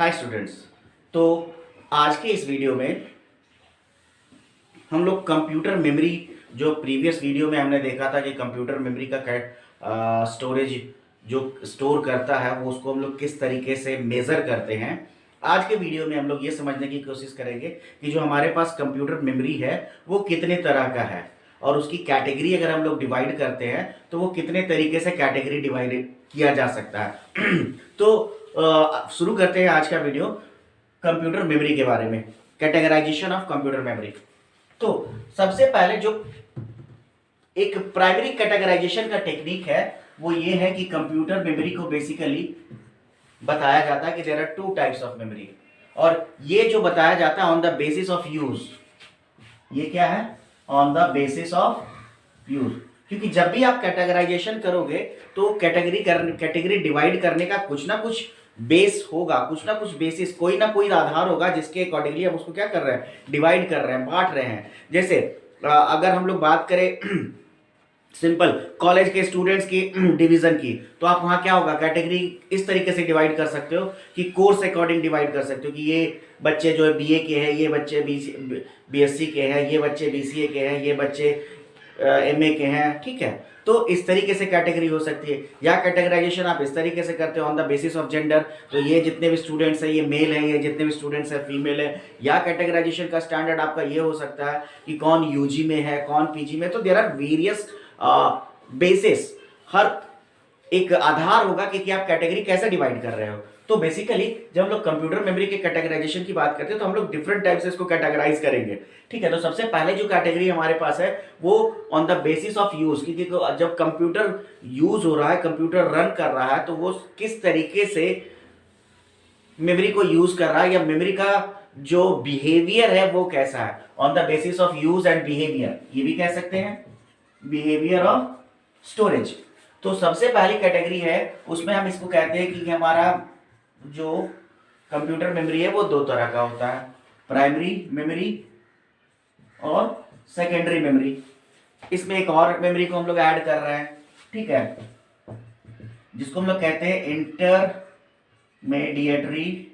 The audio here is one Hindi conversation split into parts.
Hi students. तो आज के इस वीडियो में हम लोग कंप्यूटर मेमोरी, जो प्रीवियस वीडियो में हमने देखा था कि कंप्यूटर मेमोरी का स्टोरेज जो स्टोर करता है वो उसको हम लोग किस तरीके से मेज़र करते हैं। आज के वीडियो में हम लोग ये समझने की कोशिश करेंगे कि जो हमारे पास कंप्यूटर मेमोरी है वो कितने तरह का है और उसकी कैटेगरी अगर हम लोग डिवाइड करते हैं तो वो कितने तरीके से कैटेगरी डिवाइड किया जा सकता है। तो शुरू करते हैं आज का वीडियो कंप्यूटर मेमोरी के बारे में, कैटेगराइजेशन ऑफ कंप्यूटर मेमोरी। तो सबसे पहले जो एक प्राइमरी कैटेगराइजेशन का टेक्निक है वो ये है कि कंप्यूटर मेमोरी को बेसिकली बताया जाता है कि there are two types of memory, और ये जो बताया जाता है on the basis of use. ये क्या है? On the basis of use. क्योंकि जब भी आप कैटेगराइजेशन करोगे तो कैटेगरी डिवाइड करने का कुछ ना कुछ बेस होगा, कुछ ना कुछ बेसिस, कोई ना कोई आधार होगा जिसके अकॉर्डिंगली हम उसको क्या कर रहे हैं, डिवाइड कर रहे हैं, बांट रहे हैं। जैसे अगर हम लोग बात करें सिंपल कॉलेज के स्टूडेंट्स की डिवीजन की, तो आप वहां क्या होगा, कैटेगरी इस तरीके से डिवाइड कर सकते हो कि कोर्स अकॉर्डिंग डिवाइड कर सकते हो कि ये बच्चे जो है बीए के हैं, ये बच्चे बीएससी के हैं, ये बच्चे बीसीए के हैं, ये बच्चे एमए के हैं। ठीक है, तो इस तरीके से कैटेगरी हो सकती है। या कैटेगराइजेशन आप इस तरीके से करते हो on the basis of gender, तो ये जितने भी स्टूडेंट्स हैं ये मेल हैं, ये जितने भी स्टूडेंट्स हैं फीमेल है। या कैटेगराइजेशन का स्टैंडर्ड आपका ये हो सकता है कि कौन यूजी में है, कौन पीजी में। तो देयर आर वेरियस बेसिस, हर एक आधार होगा कि आप कैटेगरी कैसे डिवाइड कर रहे हो। तो बेसिकली जब हम लोग कंप्यूटर मेमोरी के कैटेगराइजेशन की बात करते हैं तो हम लोग डिफरेंट टाइप से इसको कैटेगराइज करेंगे। ठीक है, तो सबसे पहले जो कैटेगरी हमारे पास है वो on the basis of use, क्योंकि जब कंप्यूटर यूज हो रहा है, कंप्यूटर रन कर रहा है, तो वो किस तरीके से मेमोरी को यूज कर रहा है या मेमोरी का जो बिहेवियर है वो कैसा है, on the basis of use and behaviour, ये भी कह सकते हैं बिहेवियर ऑफ स्टोरेज। तो सबसे पहली कैटेगरी है उसमें हम इसको कहते हैं कि हमारा जो कंप्यूटर मेमोरी है वो दो तरह का होता है, प्राइमरी मेमोरी और सेकेंडरी मेमोरी। इसमें एक और मेमोरी को हम लोग ऐड कर रहे हैं, ठीक है, जिसको हम लोग कहते हैं इंटरमीडिएटरी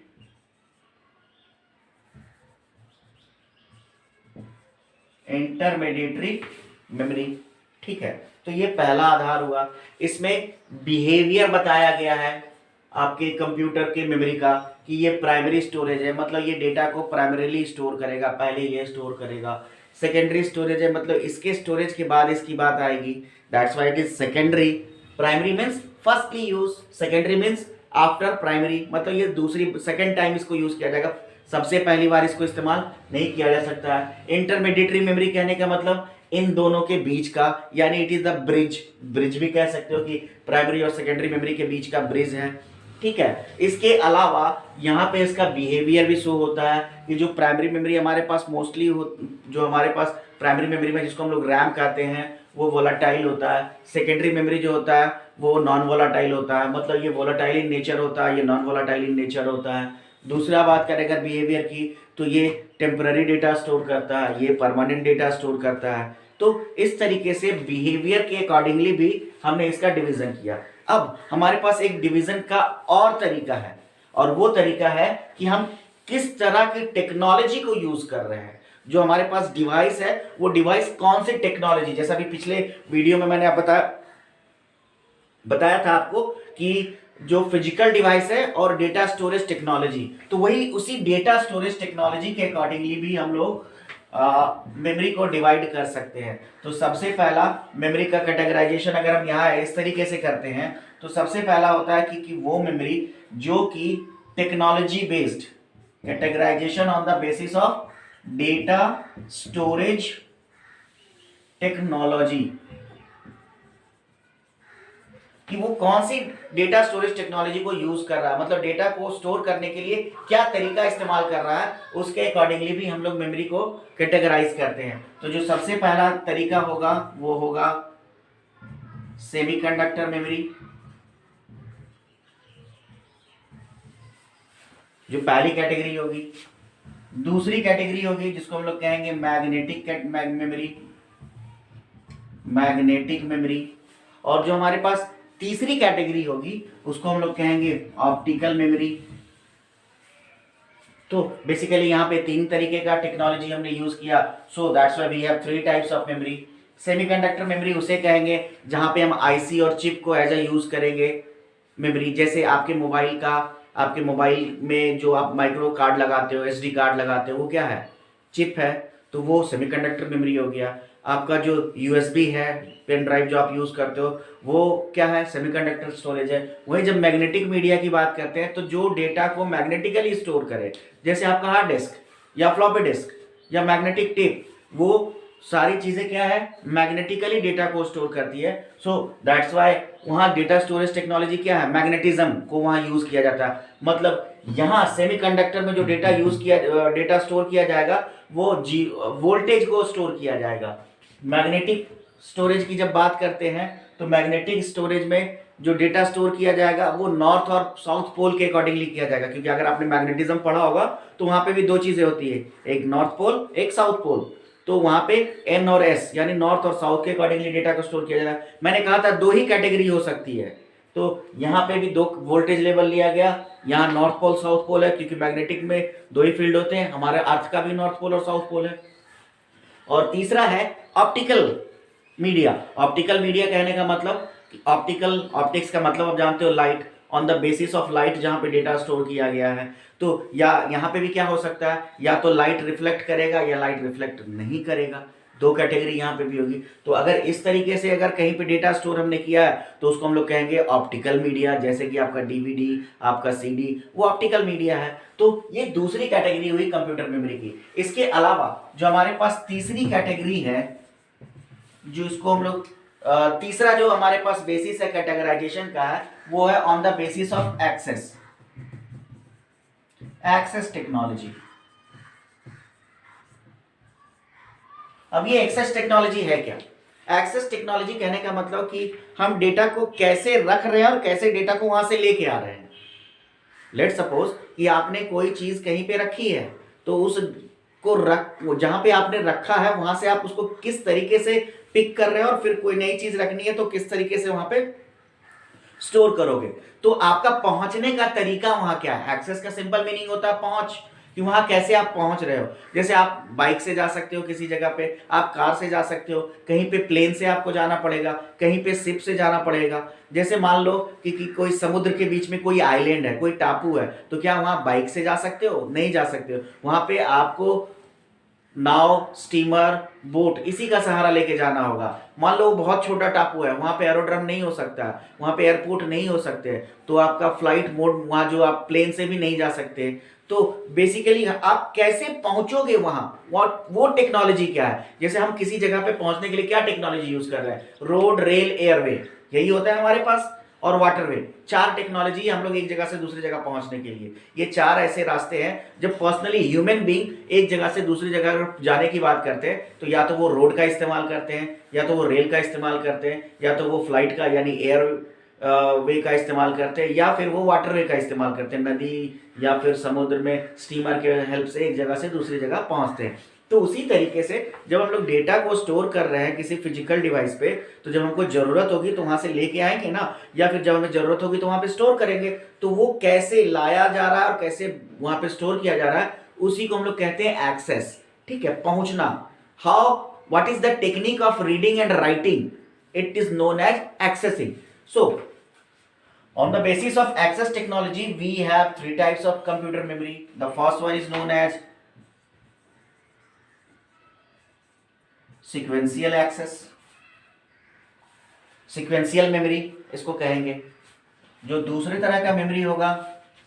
मेमोरी। ठीक है, तो ये पहला आधार हुआ। इसमें बिहेवियर बताया गया है आपके कंप्यूटर के मेमोरी का कि ये प्राइमरी स्टोरेज है, मतलब ये डेटा को प्राइमरीली स्टोर करेगा, पहले ये स्टोर करेगा। सेकेंडरी स्टोरेज है, मतलब इसके स्टोरेज के बाद इसकी बात आएगी, that's why it is secondary. Primary means firstly use, secondary means after primary, मतलब ये दूसरी सेकेंड टाइम इसको यूज किया जाएगा, सबसे पहली बार इसको इस्तेमाल नहीं किया जा सकता है। इंटरमीडिएटरी मेमोरी कहने का मतलब इन दोनों के बीच का, यानी it is the bridge, bridge भी कह सकते हो कि प्राइमरी और सेकेंडरी मेमोरी के बीच का ब्रिज है। ठीक है, इसके अलावा यहाँ पे इसका बिहेवियर भी शो होता है कि जो प्राइमरी मेमोरी हमारे पास मोस्टली जो हमारे पास प्राइमरी मेमोरी में जिसको हम लोग रैम कहते हैं वो वोलाटाइल होता है। सेकेंडरी मेमोरी जो होता है वो नॉन वोलाटाइल होता है, मतलब ये वोलाटाइल इन नेचर होता है, ये नॉन वोलाटाइल इन नेचर होता है। दूसरा बात करें अगर बिहेवियर की, तो ये टेम्पररी डेटा स्टोर करता है, ये परमानेंट डेटा स्टोर करता है। तो इस तरीके से बिहेवियर के अकॉर्डिंगली भी हमने इसका डिवीजन किया। अब हमारे पास एक डिवीजन का और तरीका है, और वो तरीका है कि हम किस तरह की टेक्नोलॉजी को यूज कर रहे हैं। जो हमारे पास डिवाइस है वो डिवाइस कौन सी टेक्नोलॉजी, जैसा भी पिछले वीडियो में मैंने बताया था आपको कि जो फिजिकल डिवाइस है और डेटा स्टोरेज टेक्नोलॉजी, तो वही उसी डेटा स्टोरेज टेक्नोलॉजी के अकॉर्डिंगली भी हम लोग मेमोरी को डिवाइड कर सकते हैं। तो सबसे पहला मेमोरी का कैटेगराइजेशन अगर हम यहाँ इस तरीके से करते हैं तो सबसे पहला होता है कि वो मेमोरी जो कि technology based, categorisation on the basis of data storage technology, कि वो कौन सी डेटा स्टोरेज टेक्नोलॉजी को यूज कर रहा है, मतलब डेटा को स्टोर करने के लिए क्या तरीका इस्तेमाल कर रहा है, उसके अकॉर्डिंगली भी हम लोग मेमोरी को कैटेगराइज करते हैं। तो जो सबसे पहला तरीका होगा वो होगा सेमीकंडक्टर मेमोरी, जो पहली कैटेगरी होगी। दूसरी कैटेगरी होगी जिसको हम लोग कहेंगे मैग्नेटिक मेमोरी। और जो हमारे पास तीसरी कैटेगरी होगी उसको हम लोग कहेंगे ऑप्टिकल मेमोरी। तो बेसिकली यहाँ पे 3 तरीके का टेक्नोलॉजी हमने यूज़ किया। So that's why we have 3 types of memory. Semiconductor memory उसे कहेंगे जहाँ पे हम आईसी और चिप को एज अ यूज़ करेंगे मेमोरी। जैसे आपके मोबाइल में जो आप माइक्रो कार्ड लगाते हो, एसडी कार्ड लगाते हो, वो क्या है? चिप है। तो वो सेमीकंडक्टर मेमोरी हो गया। आपका जो यूएसबी है, पेन ड्राइव जो आप यूज़ करते हो, वो क्या है? सेमीकंडक्टर स्टोरेज है। वही जब मैग्नेटिक मीडिया की बात करते हैं तो जो डेटा को मैग्नेटिकली स्टोर करे, जैसे आपका हार्ड डिस्क या फ्लॉपी डिस्क या मैग्नेटिक टेप, वो सारी चीज़ें क्या है? मैग्नेटिकली डेटा को स्टोर करती है। सो दैट्स वाई वहाँ डेटा स्टोरेज टेक्नोलॉजी क्या है? मैग्नेटिज्म को वहाँ यूज़ किया जाता है। मतलब यहाँ सेमीकंडक्टर में जो डेटा स्टोर किया जाएगा वो वोल्टेज को स्टोर किया जाएगा। मैग्नेटिक स्टोरेज की जब बात करते हैं तो मैग्नेटिक स्टोरेज में जो डेटा स्टोर किया जाएगा वो नॉर्थ और साउथ पोल के अकॉर्डिंगली किया जाएगा, क्योंकि अगर आपने मैग्नेटिज्म पढ़ा होगा तो वहाँ पे भी 2 चीज़ें होती है, एक नॉर्थ पोल, एक साउथ पोल। तो वहाँ पे एन और एस यानी नॉर्थ और साउथ के अकॉर्डिंगली डेटा को स्टोर किया जाएगा। मैंने कहा था 2 ही कैटेगरी हो सकती है, तो यहाँ पे भी 2 वोल्टेज लेवल लिया गया। यहाँ नॉर्थ पोल साउथ पोल है, क्योंकि मैग्नेटिक में 2 ही फील्ड होते हैं। हमारे अर्थ का भी नॉर्थ पोल और साउथ पोल है। और तीसरा है ऑप्टिकल मीडिया। ऑप्टिकल मीडिया कहने का मतलब ऑप्टिक्स का मतलब आप जानते हो, light. On the basis of light जहाँ पे डेटा स्टोर किया गया है। तो या यहाँ पे भी क्या हो सकता है, या तो लाइट रिफ्लेक्ट करेगा या लाइट रिफ्लेक्ट नहीं करेगा। 2 कैटेगरी यहाँ पे भी होगी। तो अगर इस तरीके से अगर कहीं पे डेटा स्टोर हमने किया है तो उसको हम लोग कहेंगे ऑप्टिकल मीडिया। जैसे कि आपका डीवीडी, आपका सीडी, वो ऑप्टिकल मीडिया है। तो ये दूसरी कैटेगरी हुई कंप्यूटर मेमोरी की। इसके अलावा जो हमारे पास तीसरी कैटेगरी है, जो इसको हम लोग तीसरा जो हमारे पास बेसिस है कैटेगराइजेशन का है, वो है on the basis of access technology. अब ये एक्सेस टेक्नोलॉजी है क्या? एक्सेस टेक्नोलॉजी कहने का मतलब कि हम डेटा को कैसे रख रहे हैं और कैसे डेटा को वहां से लेके आ रहे हैं। लेट सपोज कि आपने कोई चीज कहीं पे रखी है, तो जहां पे आपने रखा है वहां से आप उसको किस तरीके से पिक कर रहे हैं, और फिर कोई नई चीज रखनी है तो किस तरीके से वहां पे स्टोर करोगे। तो आपका पहुंचने का तरीका वहां क्या है? एक्सेस का सिंपल मीनिंग होता है पहुंच, कि वहां कैसे आप पहुंच रहे हो। जैसे आप बाइक से जा सकते हो किसी जगह पे, आप कार से जा सकते हो, कहीं पे प्लेन से आपको जाना पड़ेगा, कहीं पे शिप से जाना पड़ेगा। जैसे मान लो कि कोई समुद्र के बीच में कोई आइलैंड है, कोई टापू है, तो क्या वहां बाइक से जा सकते हो? नहीं जा सकते हो। वहां पे आपको नाव, स्टीमर, बोट, इसी का सहारा लेके जाना होगा। मान लो बहुत छोटा टापू है, वहां पे एरोड्रम नहीं हो सकता, वहां पे एयरपोर्ट नहीं हो सकते, तो आपका फ्लाइट मोड वहां जो आप प्लेन से भी नहीं जा सकते। तो बेसिकली आप कैसे पहुंचोगे वहां, वो टेक्नोलॉजी क्या है? जैसे हम किसी जगह पे पहुंचने के लिए क्या टेक्नोलॉजी यूज कर रहे हैं? रोड, रेल, एयरवे, यही होता है हमारे पास, और वाटरवे। 4 टेक्नोलॉजी हम लोग एक जगह से दूसरी जगह पहुंचने के लिए। ये 4 ऐसे रास्ते हैं जब पर्सनली ह्यूमन बीइंग एक जगह से दूसरी जगह जाने की बात करते हैं, तो या तो वो रोड का इस्तेमाल करते हैं, या तो वो रेल का इस्तेमाल करते हैं, या तो वो फ्लाइट का यानी एयर वे का इस्तेमाल करते हैं, या फिर वो वाटर वे का इस्तेमाल करते हैं, नदी या फिर समुद्र में स्टीमर के हेल्प से एक जगह से दूसरी जगह पहुंचते हैं। तो उसी तरीके से जब हम लोग डेटा को स्टोर कर रहे हैं किसी फिजिकल डिवाइस पे, तो जब हमको जरूरत होगी तो वहां से लेके आएंगे ना, या फिर जब हमें जरूरत होगी तो वहां पे स्टोर करेंगे। तो वो कैसे लाया जा रहा है और कैसे वहां पे स्टोर किया जा रहा है, उसी को हम लोग कहते हैं एक्सेस। ठीक है, पहुंचना। What is the technique of reading and writing? It is known as accessing. So, on the basis of access technology, we have 3 types of computer memory. The first one is known as sequential access. Sequential memory इसको कहेंगे। जो दूसरी तरह का मेमोरी होगा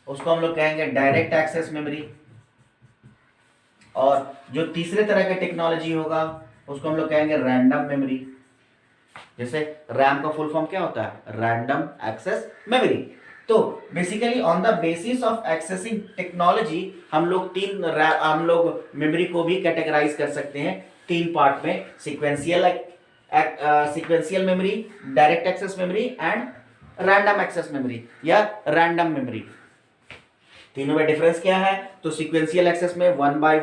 उसको हम लोग कहेंगे डायरेक्ट एक्सेस मेमोरी। और जो तीसरे तरह का टेक्नोलॉजी होगा उसको हम लोग कहेंगे रैंडम मेमोरी। जैसे रैम का फुल फॉर्म क्या होता है? Random access memory. तो basically on the basis of accessing technology हम लोग मेमोरी को भी कैटेगराइज कर सकते हैं 3 पार्ट में: sequential memory, direct access memory and random access memory या रैंडम मेमोरी। तीनों में डिफरेंस क्या है? तो सीक्वेंशियल एक्सेस में 1 by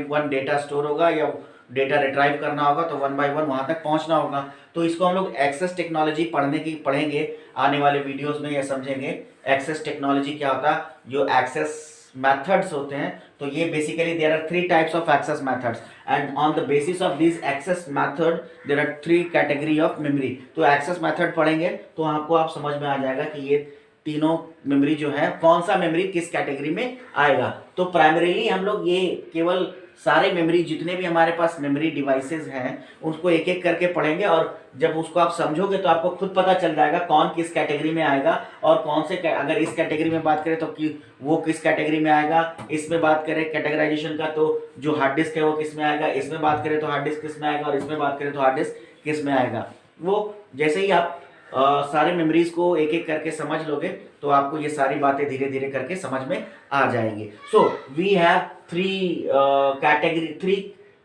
1 डेटा स्टोर होगा या डेटा रिट्राइव करना होगा, तो 1 by 1 वहां तक पहुंचना होगा। तो इसको हम लोग एक्सेस टेक्नोलॉजी पढ़ेंगे आने वाले वीडियोस में, या समझेंगे एक्सेस टेक्नोलॉजी क्या होता है। जो एक्सेस मेथड्स होते हैं, तो ये basically there are 3 types of access methods and on the basis of this access method there are 3 category of memory. तो एक्सेस मेथड पढ़ेंगे तो आपको आप समझ में आ जाएगा कि ये तीनों मेमोरी जो है कौन सा मेमोरी किस कैटेगरी में आएगा। तो प्राइमरीली हम लोग ये केवल सारे मेमोरी जितने भी हमारे पास मेमोरी डिवाइसेस हैं उसको एक एक करके पढ़ेंगे, और जब उसको आप समझोगे तो आपको खुद पता चल जाएगा कौन किस कैटेगरी में आएगा और कौन से अगर इस कैटेगरी में बात करें तो वो किस कैटेगरी में आएगा, इसमें बात करें कैटेगराइजेशन का तो जो हार्ड डिस्क है वो किस में आएगा, इसमें बात करें तो हार्ड डिस्क किस में आएगा और इसमें बात करें तो हार्ड डिस्क किस में आएगा। वो जैसे ही आप सारे मेमोरीज को एक एक करके समझ लोगे तो आपको ये सारी बातें धीरे धीरे करके समझ में आ जाएंगी। So we have three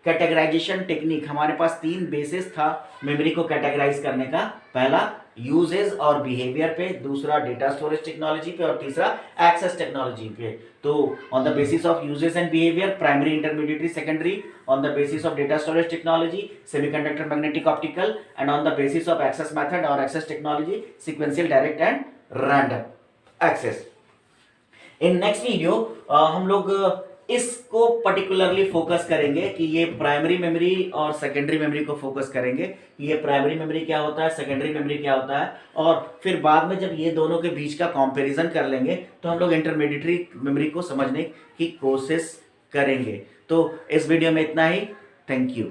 categorisation technique. हमारे पास 3 बेसिस था मेमोरी को कैटेगराइज करने का। पहला यूजेस और बिहेवियर पे, दूसरा डेटा स्टोरेज टेक्नोलॉजी पे और तीसरा एक्सेस टेक्नोलॉजी पे। तो on the basis of uses and behaviour primary, intermediatory, secondary, on the basis of data storage technology semiconductor, magnetic, optical, and on the basis of access method और access technology sequential, direct and random access. In next video हम लोग इसको पर्टिकुलरली फोकस करेंगे कि ये प्राइमरी मेमोरी और सेकेंडरी मेमोरी को फोकस करेंगे कि ये प्राइमरी मेमोरी क्या होता है, सेकेंडरी मेमोरी क्या होता है, और फिर बाद में जब ये दोनों के बीच का कंपैरिजन कर लेंगे तो हम लोग इंटरमीडिएटरी मेमोरी को समझने की कोशिश करेंगे। तो इस वीडियो में इतना ही। Thank you.